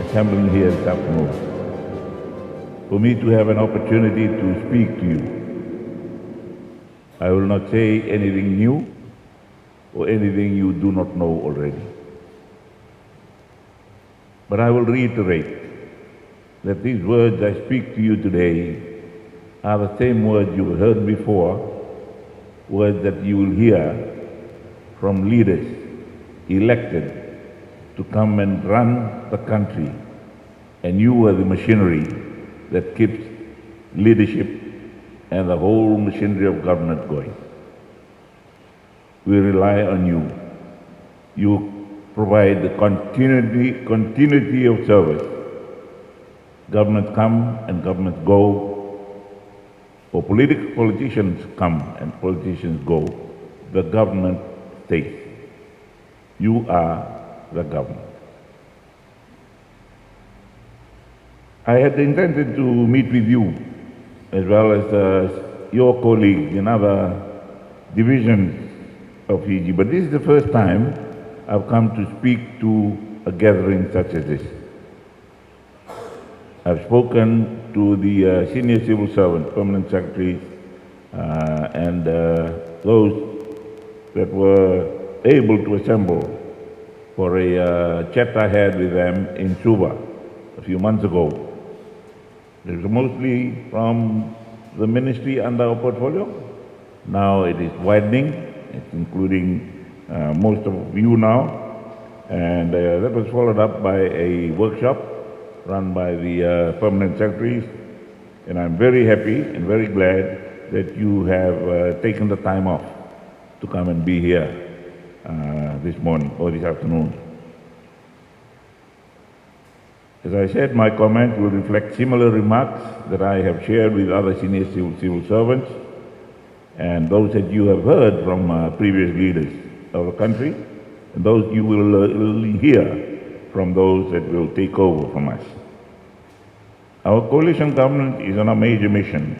assembling here this afternoon, for me to have an opportunity to speak to you. I will not say anything new or anything you do not know already. But I will reiterate that these words I speak to you today are the same words you heard before, words that you will hear from leaders elected to come and run the country, and you are the machinery that keeps leadership and the whole machinery of government going. We rely on you. You provide the continuity of service. Governments come and governments go, or politicians come and politicians go. The government stays. You are the government. I had intended to meet with you as well as your colleagues in other divisions of Fiji, but this is the first time I've come to speak to a gathering such as this. I've spoken to the senior civil servants, permanent secretaries, and those that were able to assemble for a chat I had with them in Suva a few months ago. It was mostly from the ministry under our portfolio. Now it is widening. It's including most of you now. And that was followed up by a workshop run by the permanent secretaries. And I'm very happy and very glad that you have taken the time off to come and be here this morning or this afternoon. As I said, my comment will reflect similar remarks that I have shared with other senior civil servants and those that you have heard from previous leaders of the country, and those you will hear from those that will take over from us. Our coalition government is on a major mission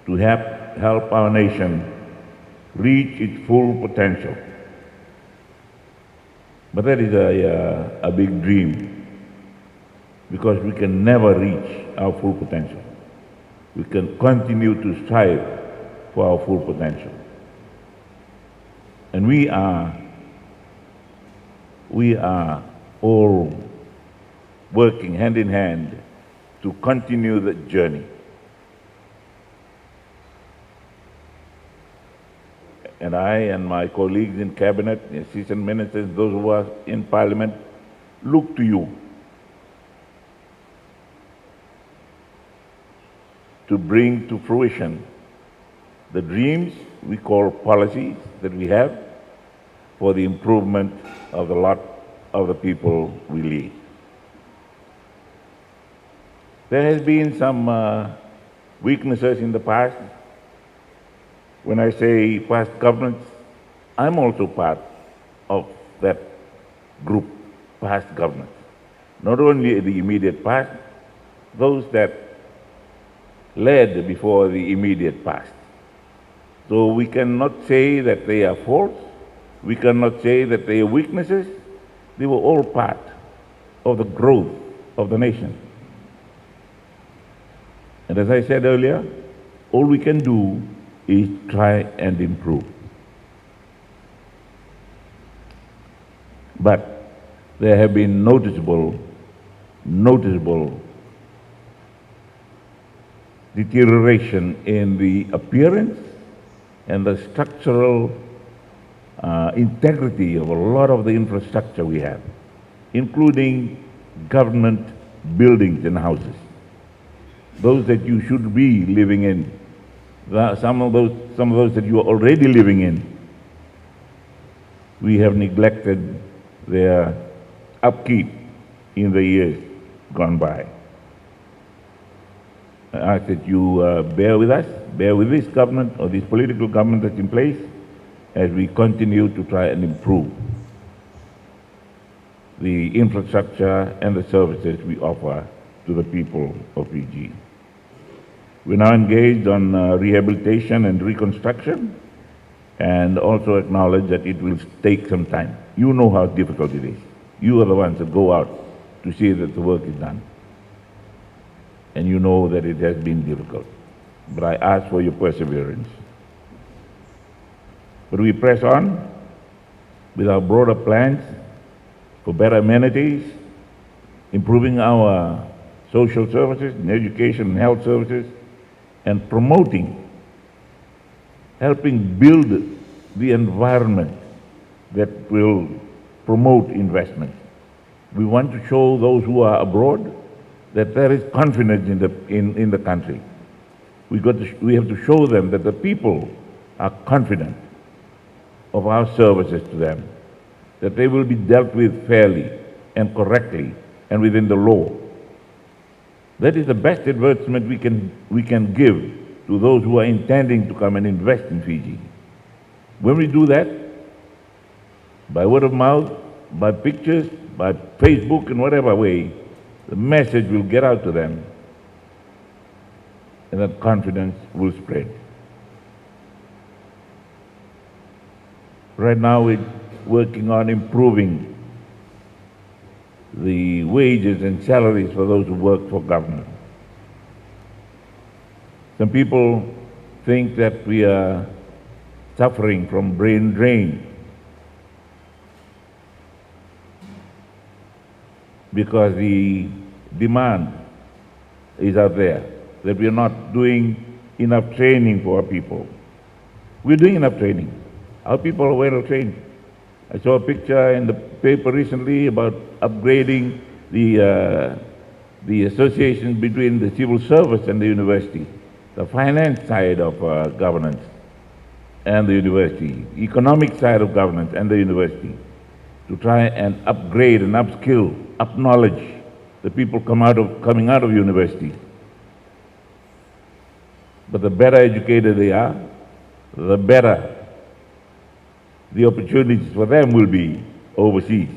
to help our nation reach its full potential. But that is a big dream, because we can never reach our full potential. We can continue to strive for our full potential. And we are all working hand in hand to continue the journey. And I and my colleagues in cabinet, assistant ministers, those who are in parliament, look to you to bring to fruition the dreams we call policies that we have for the improvement of the lot of the people we lead. There has been some weaknesses in the past. When I say past governments, I'm also part of that group, past governments. Not only the immediate past, those that led before the immediate past. So we cannot say that they are faults. We cannot say that they are weaknesses. They were all part of the growth of the nation. And as I said earlier, all we can do is try and improve. But there have been noticeable deterioration in the appearance and the structural integrity of a lot of the infrastructure we have, including government buildings and houses. Those that you should be living in, some of those that you are already living in, we have neglected their upkeep in the years gone by. I ask that you bear with us, bear with this government or this political government that's in place as we continue to try and improve the infrastructure and the services we offer to the people of Fiji. We're now engaged on rehabilitation and reconstruction, and also acknowledge that it will take some time. You know how difficult it is. You are the ones that go out to see that the work is done. And you know that it has been difficult. But I ask for your perseverance. But we press on with our broader plans for better amenities, improving our social services, and education and health services, and promoting, helping build the environment that will promote investment. We want to show those who are abroad that there is confidence in the country. We have to show them that the people are confident of our services to them, that they will be dealt with fairly and correctly and within the law. That is the best advertisement we can give to those who are intending to come and invest in Fiji. When we do that, by word of mouth, by pictures, by Facebook, in whatever way, the message will get out to them, and that confidence will spread. Right now, we're working on improving the wages and salaries for those who work for government. Some people think that we are suffering from brain drain because the demand is out there, that we are not doing enough training for our people. We're doing enough training. Our people are well trained. I saw a picture in the paper recently about upgrading the association between the civil service and the university, the finance side of governance and the university, economic side of governance and the university, to try and upgrade and upskill, up-knowledge the people coming out of university. But the better educated they are, the better the opportunities for them will be overseas.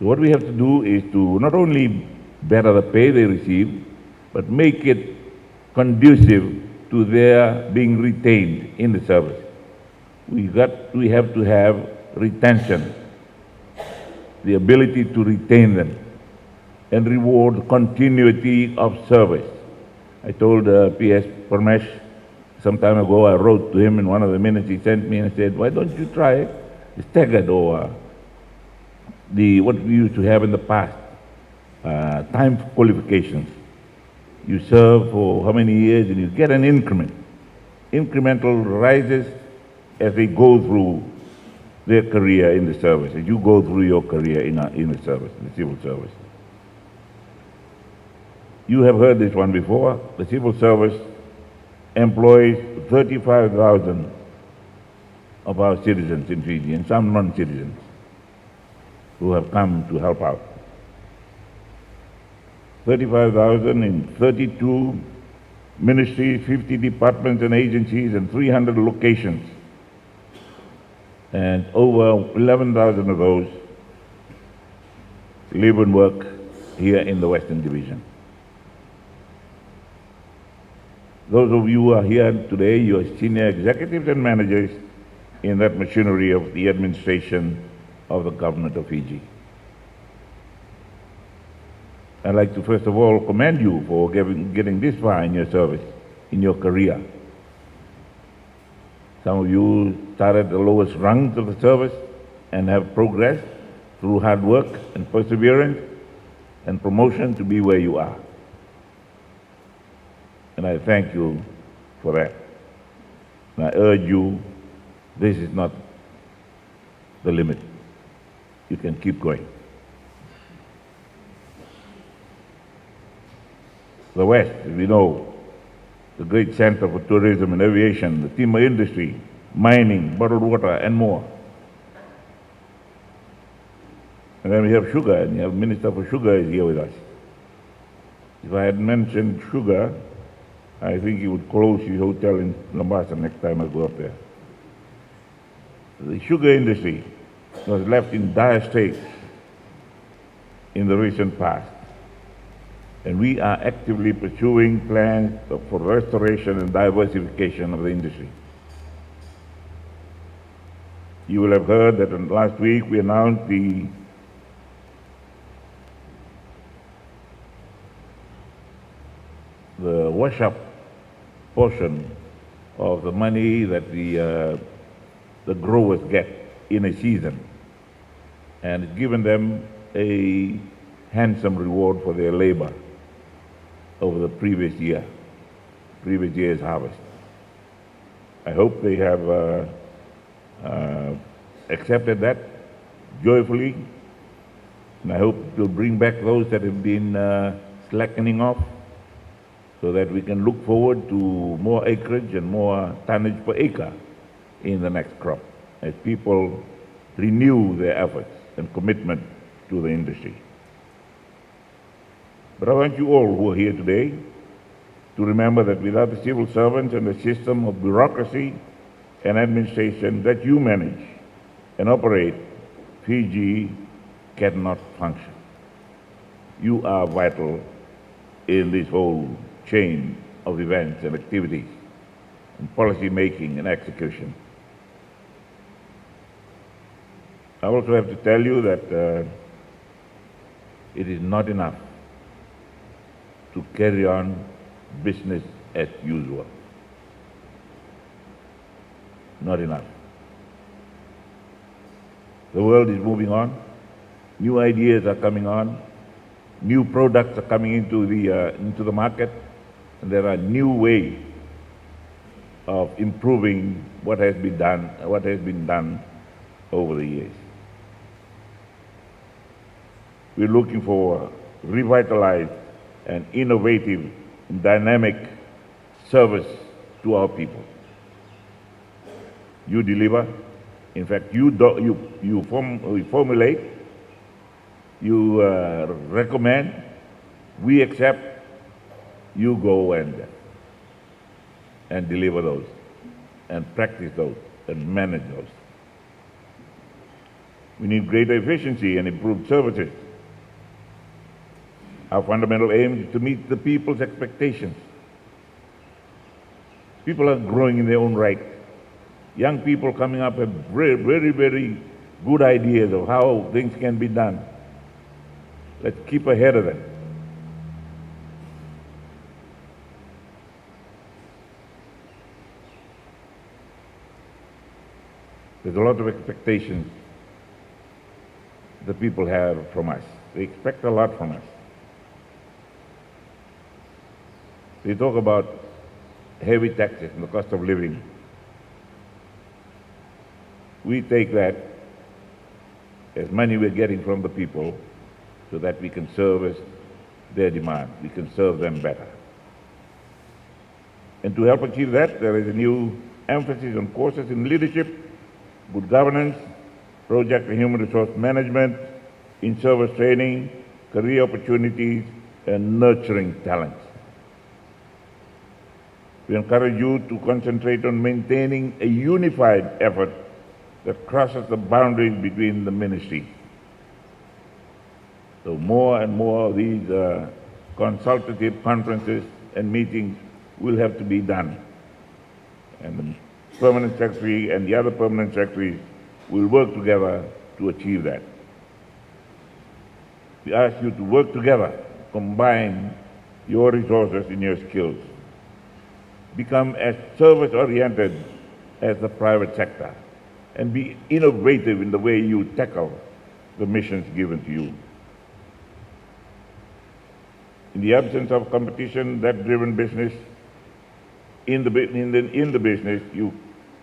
So what we have to do is to not only better the pay they receive, but make it conducive to their being retained in the service. We have to have retention, the ability to retain them, and reward continuity of service. I told P.S. Parmesh some time ago, I wrote to him in one of the minutes he sent me and I said, why don't you try staggered or what we used to have in the past, time qualifications. You serve for how many years and you get an increment. Incremental rises as they go through their career in the service, as you go through your career in the service, the civil service. You have heard this one before. The civil service employs 35,000 of our citizens in Fiji and some non-citizens who have come to help out. 35,000 in 32 ministries, 50 departments and agencies, and 300 locations. And over 11,000 of those live and work here in the Western Division. Those of you who are here today, you are senior executives and managers in that machinery of the administration of the government of Fiji. I'd like to first of all commend you for getting this far in your service, in your career. Some of you started at the lowest rungs of the service and have progressed through hard work and perseverance and promotion to be where you are. And I thank you for that. And I urge you, this is not the limit. You can keep going. The West, as we know, the great center for tourism and aviation, the timber industry, mining, bottled water, and more. And then we have sugar, and the Minister for Sugar is here with us. If I had mentioned sugar, I think he would close his hotel in Lambasa next time I go up there. The sugar industry was left in dire straits in the recent past. And we are actively pursuing plans for restoration and diversification of the industry. You will have heard that last week we announced the the wash-up portion of the money that the growers get in a season, and it's given them a handsome reward for their labor over the previous year's harvest. I hope they have accepted that joyfully, and I hope to bring back those that have been slackening off, so that we can look forward to more acreage and more tonnage per acre in the next crop, as people renew their efforts and commitment to the industry. But I want you all who are here today to remember that without the civil servants and the system of bureaucracy and administration that you manage and operate, Fiji cannot function. You are vital in this whole chain of events and activities, and policy making and execution. I also have to tell you that it is not enough to carry on business as usual. Not enough. The world is moving on. New ideas are coming on. New products are coming into the market. And there are new ways of improving what has been done over the years. We're looking for revitalized and innovative and dynamic service to our people. You deliver. In fact, you formulate, you recommend, we accept, you go and deliver those, and practice those, and manage those. We need greater efficiency and improved services. Our fundamental aim is to meet the people's expectations. People are growing in their own right. Young people coming up have very, very, very good ideas of how things can be done. Let's keep ahead of them. There's a lot of expectations the people have from us. They expect a lot from us. They talk about heavy taxes and the cost of living. We take that as money we're getting from the people so that we can service their demand. We can serve them better. And to help achieve that, there is a new emphasis on courses in leadership, good governance, project and human resource management, in-service training, career opportunities, and nurturing talent. We encourage you to concentrate on maintaining a unified effort that crosses the boundaries between the ministries. So more and more of these consultative conferences and meetings will have to be done. And the permanent secretary and the other permanent secretaries will work together to achieve that. We ask you to work together, combine your resources and your skills. Become as service-oriented as the private sector, and be innovative in the way you tackle the missions given to you. In the absence of competition, that driven business, in the business, you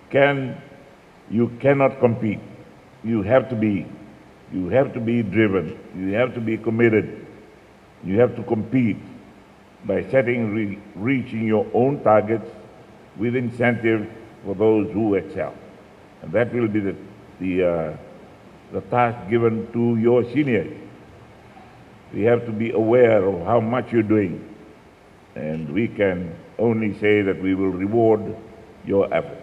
cannot compete. You have to be driven. You have to be committed. You have to compete by reaching your own targets with incentives for those who excel. And that will be the task given to your seniors. You have to be aware of how much you're doing. And we can only say that we will reward your effort.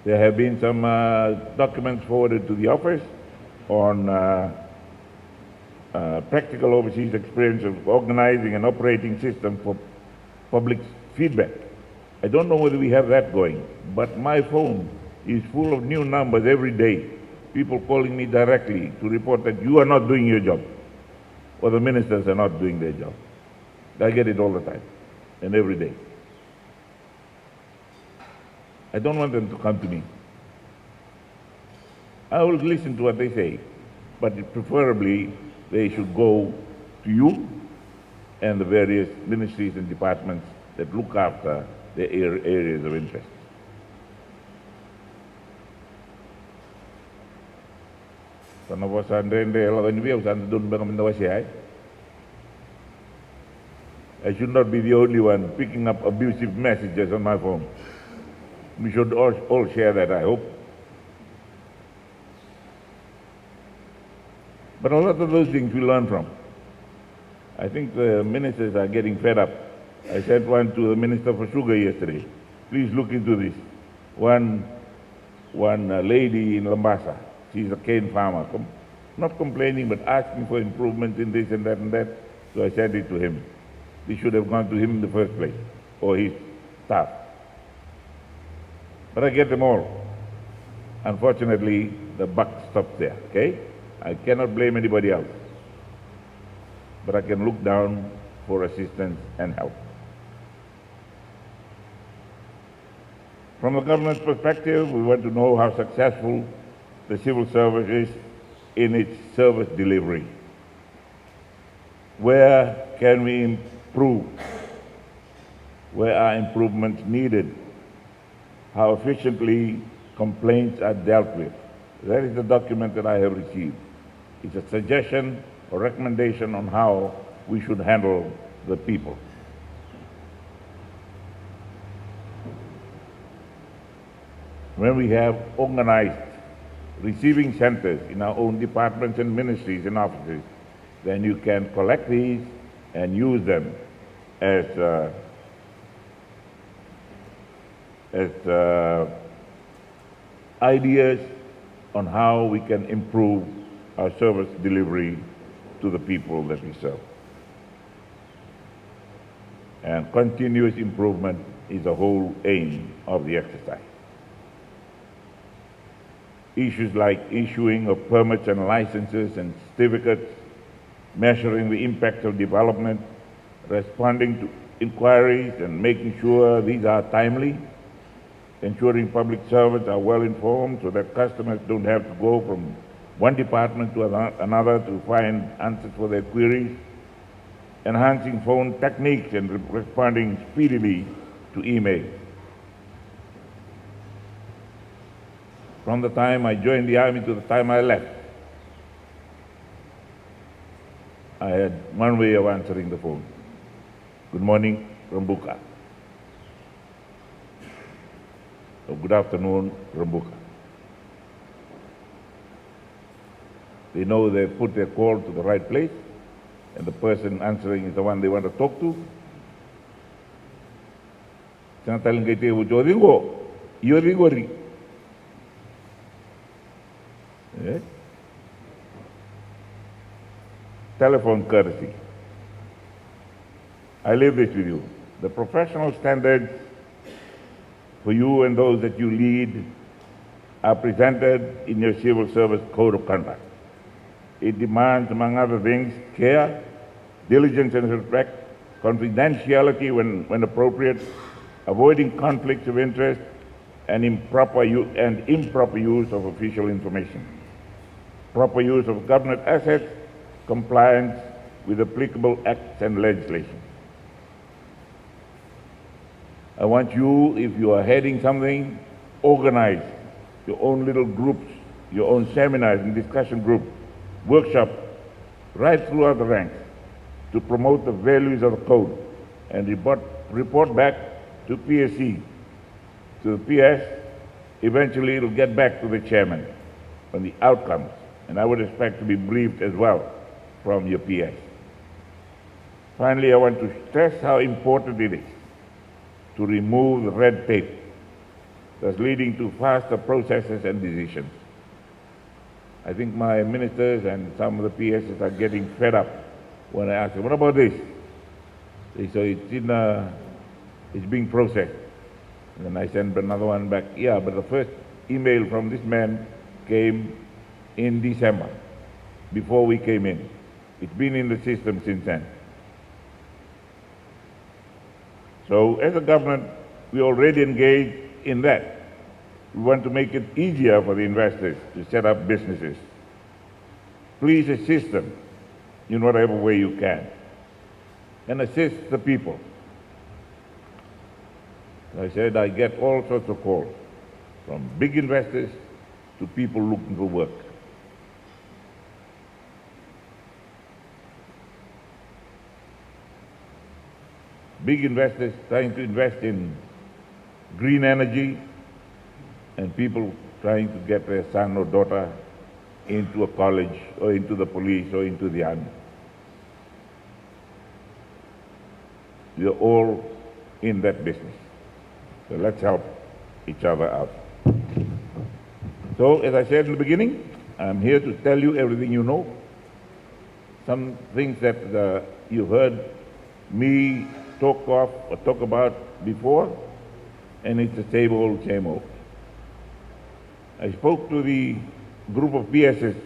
There have been some documents forwarded to the office on practical overseas experience of organizing and operating system for public feedback. I don't know whether we have that going, but my phone is full of new numbers every day. People calling me directly to report that you are not doing your job. or the ministers are not doing their job. I get it all the time and every day. I don't want them to come to me. I will listen to what they say, but preferably they should go to you and the various ministries and departments that look after the areas of interest. I should not be the only one picking up abusive messages on my phone. We should all share that, I hope. But a lot of those things we learn from. I think the ministers are getting fed up. I sent one to the Minister for Sugar yesterday. Please look into this. One lady in Lambasa, she's a cane farmer, not complaining but asking for improvement in this and that and that. So I sent it to him. This should have gone to him in the first place, or his staff. But I get them all. Unfortunately, the buck stops there, okay? I cannot blame anybody else. But I can look down for assistance and help. From the government's perspective, we want to know how successful the civil service is in its service delivery. Where can we improve? Where are improvements needed? How efficiently complaints are dealt with. That is the document that I have received. It's a suggestion or recommendation on how we should handle the people. When we have organized receiving centers in our own departments and ministries and offices, then you can collect these and use them as ideas on how we can improve our service delivery to the people that we serve. And continuous improvement is the whole aim of the exercise. Issues like issuing of permits and licenses and certificates, measuring the impact of development, responding to inquiries and making sure these are timely, ensuring public servants are well informed so that customers don't have to go from one department to another to find answers for their queries, enhancing phone techniques and responding speedily to emails. From the time I joined the army to the time I left, I had one way of answering the phone. Good morning, Rabuka. Or good afternoon, Rabuka. They know they put their call to the right place, and the person answering is the one they want to talk to. Yeah. Telephone courtesy. I leave this with you. The professional standards for you and those that you lead are presented in your civil service code of conduct. It demands, among other things, care, diligence and respect, confidentiality when appropriate, avoiding conflicts of interest, and improper use of official information. Proper use of government assets, compliance with applicable acts and legislation. I want you, if you are heading something, organize your own little groups, your own seminars and discussion groups, workshops, right throughout the ranks to promote the values of the code and report back to PSC, to the PS. Eventually it'll get back to the chairman on the outcomes, and I would expect to be briefed as well from your PS. Finally, I want to stress how important it is to remove the red tape that's leading to faster processes and decisions. I think my ministers and some of the PSs are getting fed up when I ask them, what about this? They say it's being processed. And then I send another one back, yeah, but the first email from this man came in December, before we came in. It's been in the system since then. So as a government, we already engaged in that. We want to make it easier for the investors to set up businesses. Please assist them in whatever way you can, and assist the people. I said I get all sorts of calls, from big investors to people looking for work. Big investors trying to invest in green energy, and people trying to get their son or daughter into a college or into the police or into the army. We are all in that business. So let's help each other out. So as I said in the beginning, I'm here to tell you everything you know. Some things that you heard me talk about before, and it's the same old, same old. I spoke to the group of PSs,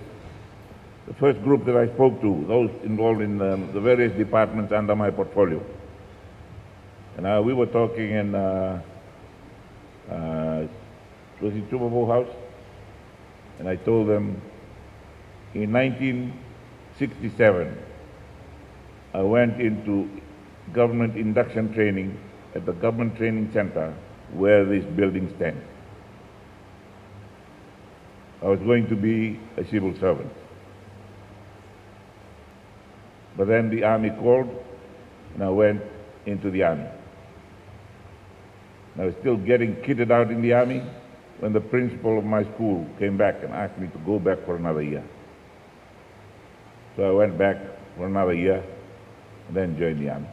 the first group that I spoke to, those involved in the various departments under my portfolio. And we were talking in, was it Tubabo House? And I told them, in 1967, I went into government induction training at the Government Training Center where this building stands. I was going to be a civil servant. But then the army called, and I went into the army. And I was still getting kitted out in the army when the principal of my school came back and asked me to go back for another year. So I went back for another year and then joined the army.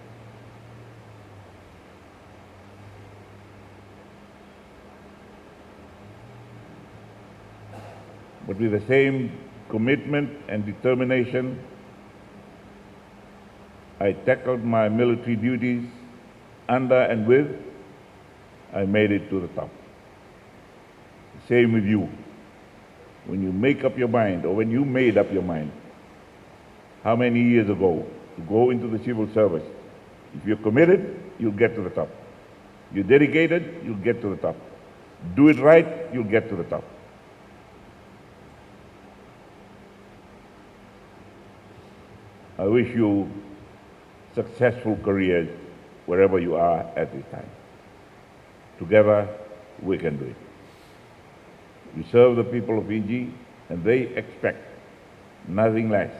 But with the same commitment and determination, I tackled my military duties under and with. I made it to the top. Same with you. When you make up your mind, or when you made up your mind, how many years ago, to go into the civil service, if you're committed, you'll get to the top. You're dedicated, you'll get to the top. Do it right, you'll get to the top. I wish you successful careers wherever you are at this time. Together, we can do it. We serve the people of Fiji, and they expect nothing less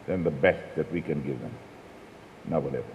than the best that we can give them. Now, whatever.